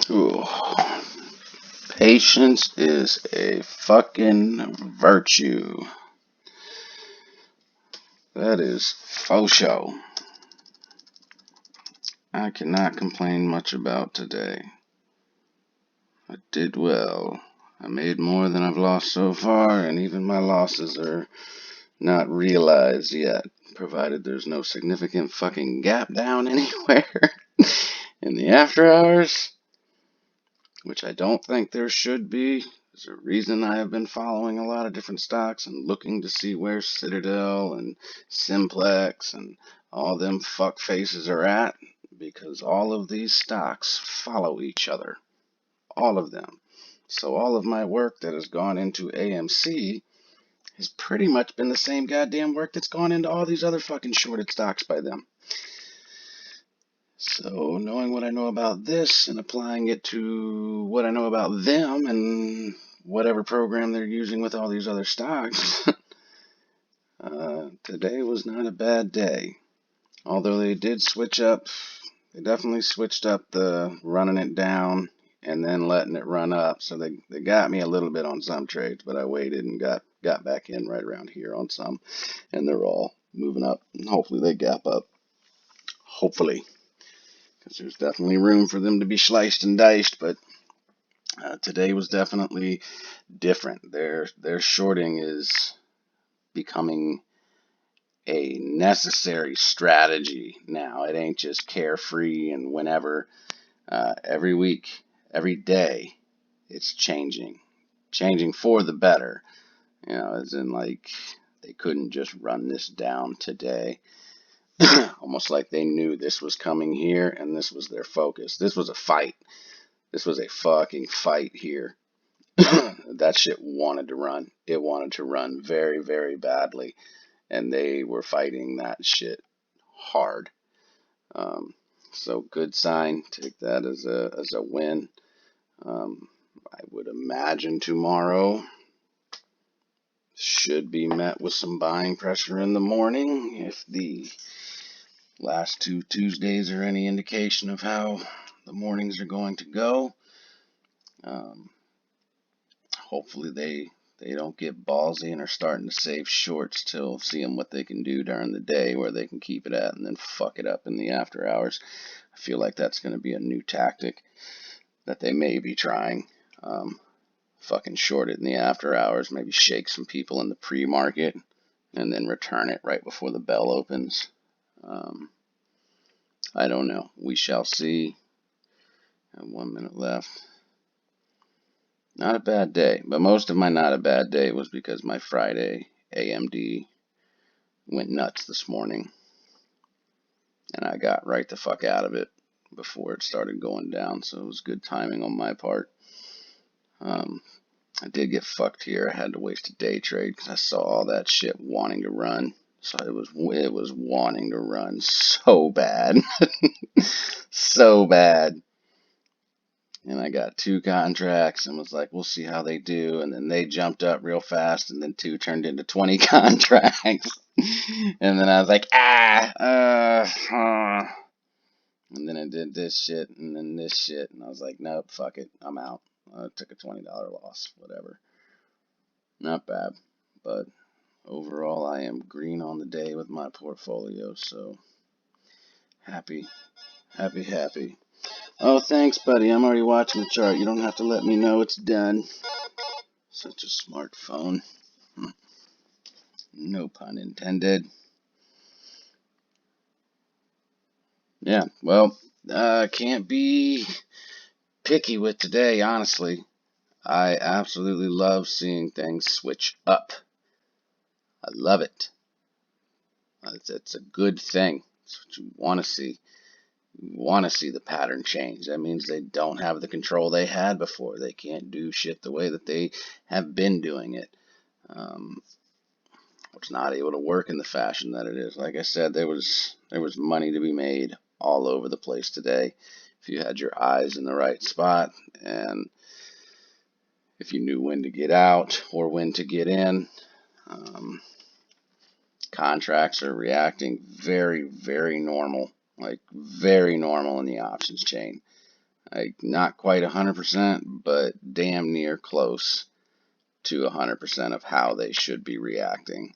Ooh. Patience is a fucking virtue. That is faux show. I cannot complain much about today. I did well. I made more than I've lost so far, and even my losses are not realized yet, provided there's no significant fucking gap down anywhere in the after hours, which I don't think there should be. There's a reason I have been following a lot of different stocks and looking to see where Citadel and Simplex and all them fuck faces are at, because all of these stocks follow each other. All of them. So all of my work that has gone into AMC has pretty much been the same goddamn work that's gone into all these other fucking shorted stocks by them. So knowing what I know about this and applying it to what I know about them and whatever program they're using with all these other stocks, today was not a bad day. Although they did switch up, they definitely switched up the running it down and then letting it run up. So they got me a little bit on some trades, but I waited and got back in right around here on some, and they're all moving up. And hopefully they gap up. Hopefully, because there's definitely room for them to be sliced and diced. But today was definitely different. Their shorting is becoming a necessary strategy now. It ain't just carefree and whenever. Every week, every day, it's changing for the better. As in like they couldn't just run this down today. Almost like they knew this was coming here and this was their focus. This was a fight. This was a fucking fight here. That shit wanted to run. It wanted to run very, very badly, and they were fighting that shit hard. Um, so good sign. Take that as a win. I would imagine tomorrow should be met with some buying pressure in the morning if the last two Tuesdays are any indication of how the mornings are going to go. Um, Hopefully they don't get ballsy and are starting to save shorts till seeing what they can do during the day where they can keep it at and then fuck it up in the after hours. I feel like that's going to be a new tactic that they may be trying. Fucking short it in the after hours, maybe shake some people in the pre-market, and then return it right before the bell opens. Um, I don't know. We shall see. I have 1 minute left. Not a bad day, but most of my not a bad day was because my Friday AMD went nuts this morning, and I got right the fuck out of it before it started going down, so it was good timing on my part. I did get fucked here. I had to waste a day trade because I saw all that shit wanting to run. So it was wanting to run so bad, so bad. And I got two contracts and was like, we'll see how they do. And then they jumped up real fast, and then two turned into 20 contracts. And then I was like, and then I did this shit and then this shit, and I was like, nope, fuck it, I'm out. I took a $20 loss, whatever. Not bad, but overall I am green on the day with my portfolio, so happy, happy, happy. Oh, thanks, buddy. I'm already watching the chart. You don't have to let me know it's done. Such a smartphone. No pun intended. Yeah, well, can't be picky with today, honestly. I absolutely love seeing things switch up. I love it. It's a good thing. It's what you want to see. You want to see the pattern change. That means they don't have the control they had before. They can't do shit the way that they have been doing it. Um, it's not able to work in the fashion that it is. Like I said, there was money to be made all over the place today if you had your eyes in the right spot and if you knew when to get out or when to get in. Um, Contracts are reacting very, very normal, like very normal in the options chain. Like, not quite 100%, but damn near close to 100% of how they should be reacting.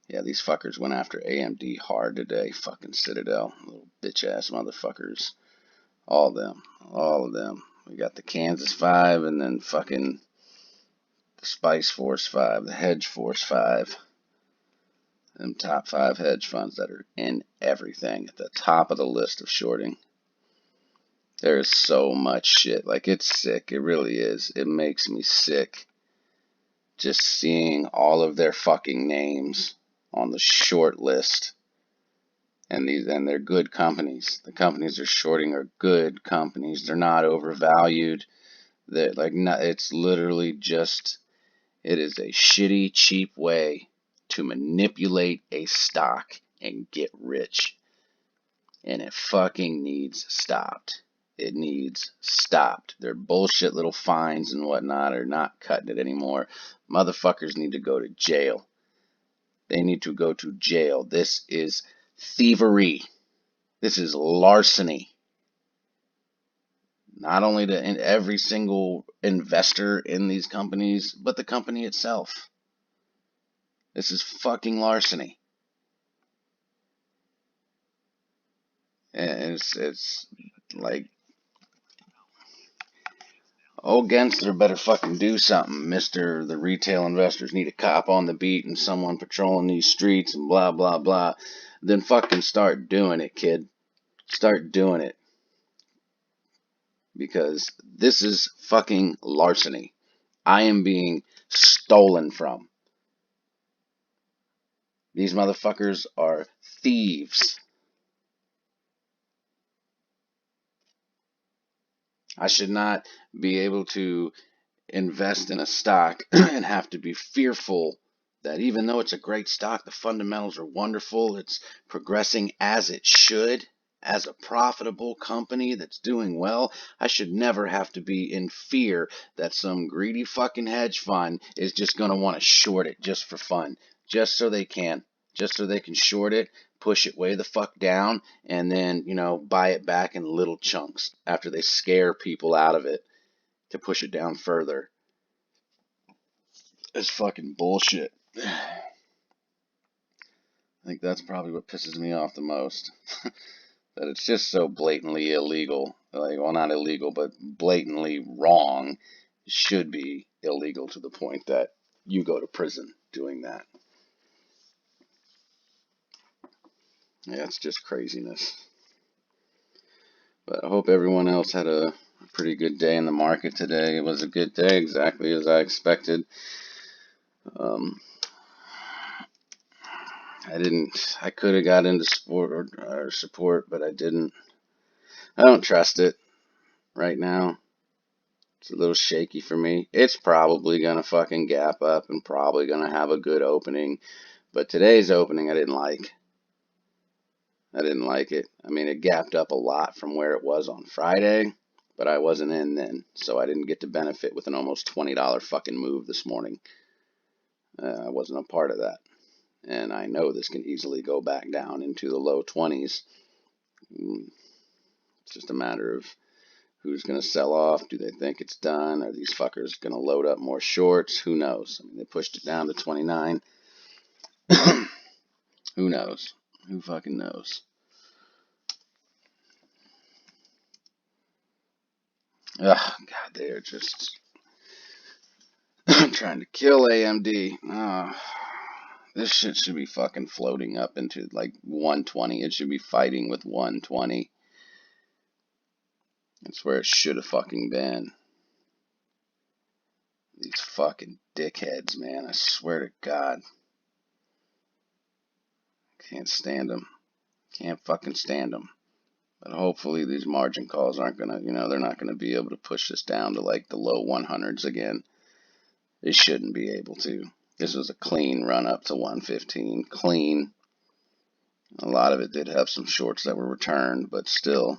Yeah, these fuckers went after AMD hard today. Fucking Citadel. Little bitch-ass motherfuckers. All of them. All of them. We got the Kansas 5 and then fucking the Spice Force 5, the Hedge Force 5. Them top 5 hedge funds that are in everything at the top of the list of shorting. There is so much shit. Like, it's sick. It really is. It makes me sick just seeing all of their fucking names on the short list. And they're good companies. The companies they're shorting are good companies. They're not overvalued. They're like, it's literally just, it is a shitty, cheap way to manipulate a stock and get rich. And it fucking needs stopped. It needs stopped. Their bullshit little fines and whatnot are not cutting it anymore. Motherfuckers need to go to jail. They need to go to jail. This is thievery. This is larceny. Not only to every single investor in these companies, but the company itself. This is fucking larceny. And it's like, Gensler better fucking do something. The retail investors need a cop on the beat and someone patrolling these streets and blah, blah, blah. Then fucking start doing it, kid. Start doing it. Because this is fucking larceny. I am being stolen from. These motherfuckers are thieves. I should not be able to invest in a stock and have to be fearful that even though it's a great stock, the fundamentals are wonderful, it's progressing as it should, as a profitable company that's doing well, I should never have to be in fear that some greedy fucking hedge fund is just going to want to short it just for fun, just so they can short it, push it way the fuck down, and then, buy it back in little chunks after they scare people out of it to push it down further. It's fucking bullshit. I think that's probably what pisses me off the most. That it's just so blatantly illegal. Like, well, not illegal, but blatantly wrong. It should be illegal to the point that you go to prison doing that. Yeah, it's just craziness. But I hope everyone else had a pretty good day in the market today. It was a good day, exactly as I expected. I could have got into support or support, but I didn't. I don't trust it right now. It's a little shaky for me. It's probably going to fucking gap up and probably going to have a good opening. But today's opening, I didn't like. I didn't like it. I mean, it gapped up a lot from where it was on Friday, but I wasn't in then, so I didn't get to benefit with an almost $20 fucking move this morning. I wasn't a part of that. And I know this can easily go back down into the low 20s. It's just a matter of who's going to sell off. Do they think it's done? Are these fuckers going to load up more shorts? Who knows? I mean, they pushed it down to 29. Who knows? Who fucking knows? Oh, God, they're just trying to kill AMD. This shit should be fucking floating up into like 120. It should be fighting with 120. That's where it should have fucking been. These fucking dickheads, man. I swear to God. Can't stand them. Can't fucking stand them. But hopefully these margin calls aren't going to, they're not going to be able to push this down to like the low 100s again. They shouldn't be able to. This was a clean run up to 115. Clean. A lot of it did have some shorts that were returned, but still.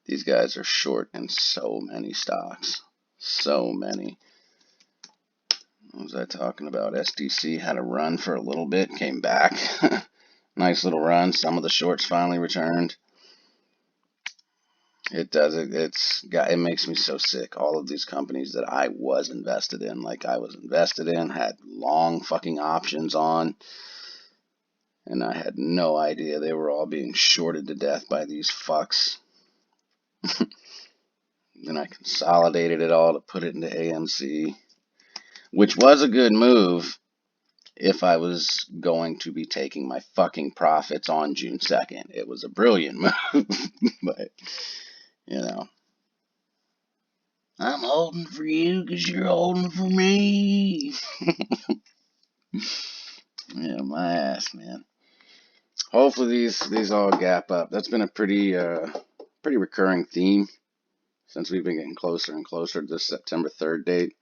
These guys are short in so many stocks. So many. What was I talking about? SDC had a run for a little bit, came back. Nice little run. Some of the shorts finally returned. It does. It makes me so sick. All of these companies that I was invested in, had long fucking options on, and I had no idea they were all being shorted to death by these fucks. Then I consolidated it all to put it into AMC, which was a good move if I was going to be taking my fucking profits on June 2nd. It was a brilliant move, but, you know, I'm holding for you because you're holding for me. Yeah, my ass, man. Hopefully these all gap up. That's been a pretty recurring theme since we've been getting closer and closer to this September 3rd date.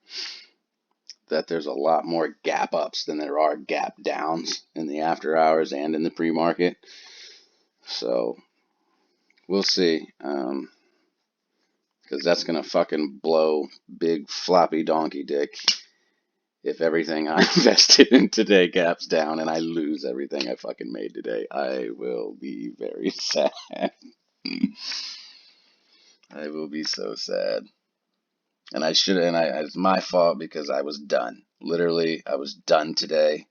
That there's a lot more gap ups than there are gap downs in the after hours and in the pre-market. So we'll see. Because that's gonna fucking blow big floppy donkey dick if everything I invested in today gaps down and I lose everything I fucking made today. I will be very sad. I will be so sad. And it's my fault because I was done. Literally, I was done today.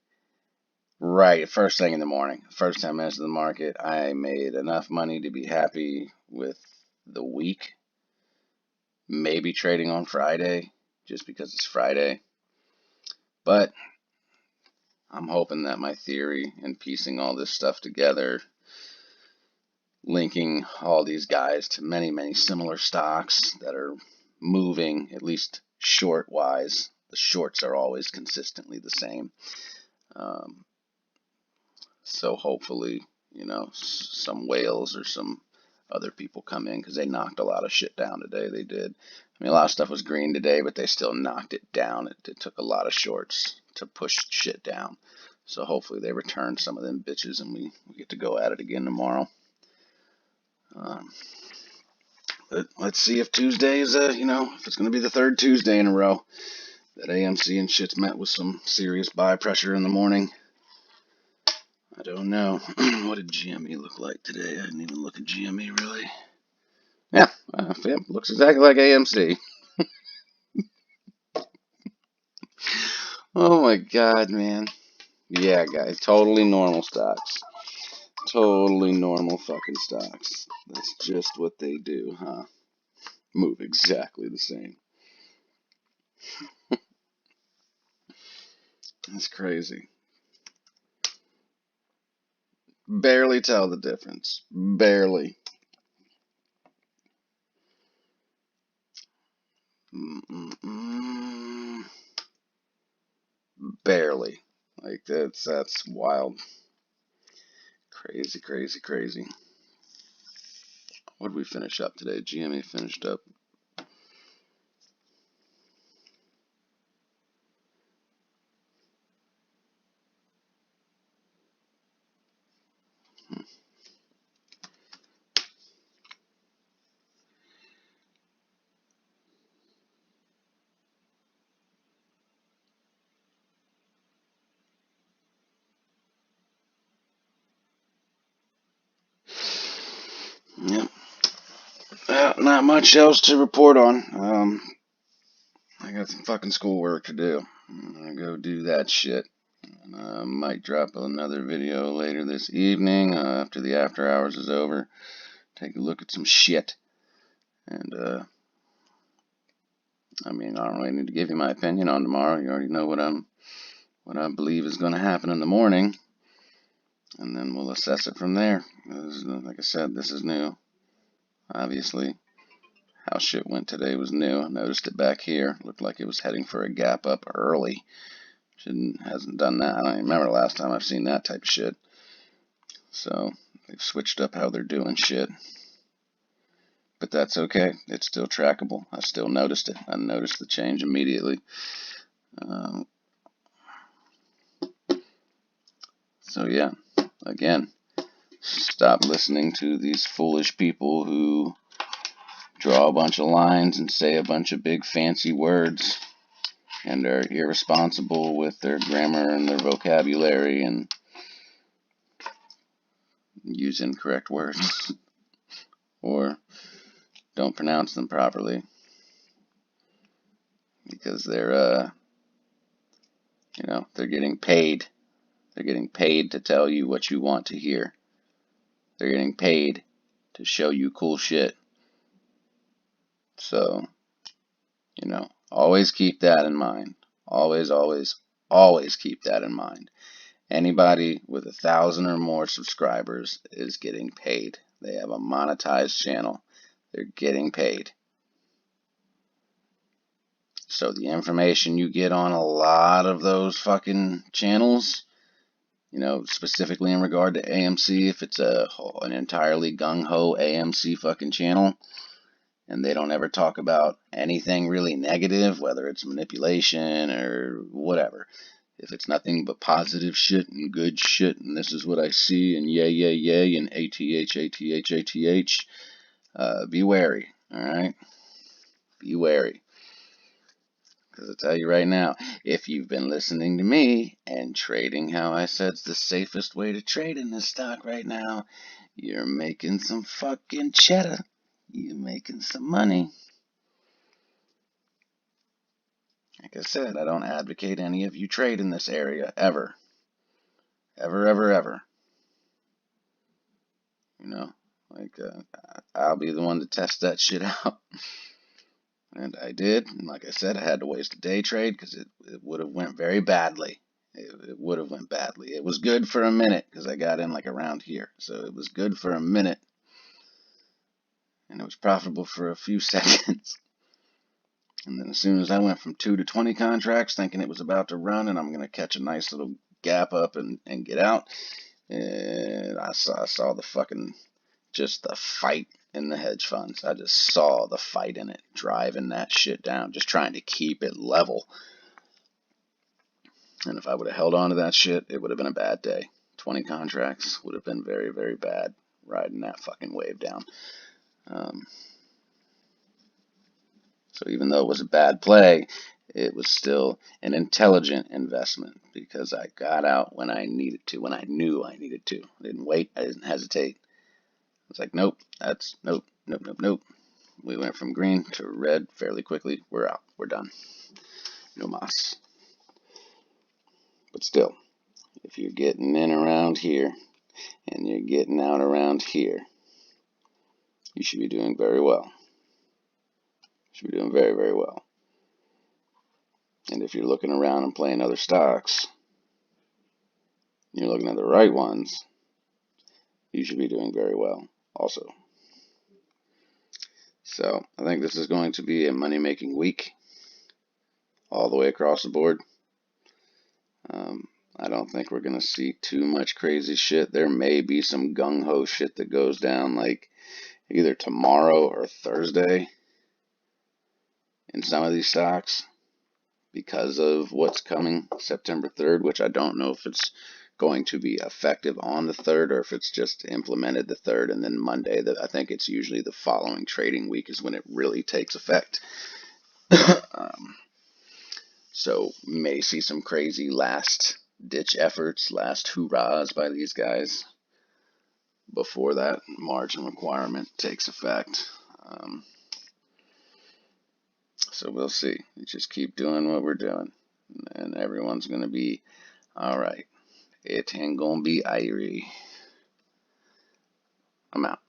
Right, first thing in the morning. First 10 minutes of the market, I made enough money to be happy with the week. Maybe trading on Friday, just because it's Friday. But I'm hoping that my theory and piecing all this stuff together, linking all these guys to many, many similar stocks that are moving, at least short-wise. The shorts are always consistently the same. So hopefully, some whales or some other people come in because they knocked a lot of shit down today. They did. I mean, a lot of stuff was green today, but they still knocked it down. It took a lot of shorts to push shit down. So hopefully they return some of them bitches and we get to go at it again tomorrow. But let's see if Tuesday is, if it's going to be the third Tuesday in a row that AMC and shit's met with some serious buy pressure in the morning. I don't know. What did GME look like today? I didn't even look at GME really. Yeah, looks exactly like AMC. Oh my god, man. Yeah, guys, totally normal stocks. Totally normal fucking stocks. That's just what they do, huh? Move exactly the same. That's crazy. Barely tell the difference. Barely. Barely. Like that's wild. Crazy, crazy, crazy. What did we finish up today? GME finished up. Yep. Not much else to report on. I got some fucking schoolwork to do. I'm gonna go do that shit. And I might drop another video later this evening after the after hours is over. Take a look at some shit. And, I don't really need to give you my opinion on tomorrow. You already know what I believe is going to happen in the morning. And then we'll assess it from there. Like I said, this is new. Obviously, how shit went today was new. I noticed it back here. Looked like it was heading for a gap up early. Hasn't done that. I don't even remember the last time I've seen that type of shit. So they've switched up how they're doing shit. But that's okay. It's still trackable. I still noticed it. I noticed the change immediately. So yeah, again, stop listening to these foolish people who draw a bunch of lines and say a bunch of big fancy words and are irresponsible with their grammar and their vocabulary and use incorrect words or don't pronounce them properly, because they're they're getting paid. They're getting paid to tell you what you want to hear. They're getting paid to show you cool shit. So, always keep that in mind. Always, always, always keep that in mind. Anybody with 1,000 or more subscribers is getting paid. They have a monetized channel. They're getting paid. So the information you get on a lot of those fucking channels, specifically in regard to AMC, if it's an entirely gung-ho AMC fucking channel, and they don't ever talk about anything really negative, whether it's manipulation or whatever. If it's nothing but positive shit and good shit, and this is what I see, and yay, yay, yay, and ATH, ATH, ATH, be wary, alright? Be wary. Because I tell you right now, if you've been listening to me and trading how I said's the safest way to trade in this stock right now, you're making some fucking cheddar. You're making some money. Like I said, I don't advocate any of you trade in this area, ever. Ever, ever, ever. I'll be the one to test that shit out. And I did, and like I said, I had to waste a day trade because it would have went very badly. It would have went badly. It was good for a minute because I got in like around here. So it was good for a minute, and it was profitable for a few seconds. And then as soon as I went from 2 to 20 contracts thinking it was about to run and I'm going to catch a nice little gap up and get out, and I saw the fucking, just the fight in the hedge funds. I just saw the fight in it, driving that shit down, just trying to keep it level. And if I would have held on to that shit, it would have been a bad day. 20 contracts would have been very, very bad, riding that fucking wave down. So even though it was a bad play, it was still an intelligent investment because I got out when I needed to, when I knew I needed to. I didn't wait. I didn't hesitate. I was like, nope, nope, nope, nope, nope. We went from green to red fairly quickly. We're out. We're done. No mas. But still, if you're getting in around here and you're getting out around here, you should be doing very well. You should be doing very, very well. And if you're looking around and playing other stocks, you're looking at the right ones, you should be doing very well also. So I think this is going to be a money-making week all the way across the board. I don't think we're going to see too much crazy shit. There may be some gung-ho shit that goes down like either tomorrow or Thursday in some of these stocks because of what's coming September 3rd, which I don't know if it's going to be effective on the 3rd or if it's just implemented the 3rd and then Monday. I think it's usually the following trading week is when it really takes effect. So may see some crazy last ditch efforts, last hoorahs by these guys before that margin requirement takes effect. So we'll see. We just keep doing what we're doing, and everyone's going to be all right. It ain't going to be Irie. I'm out.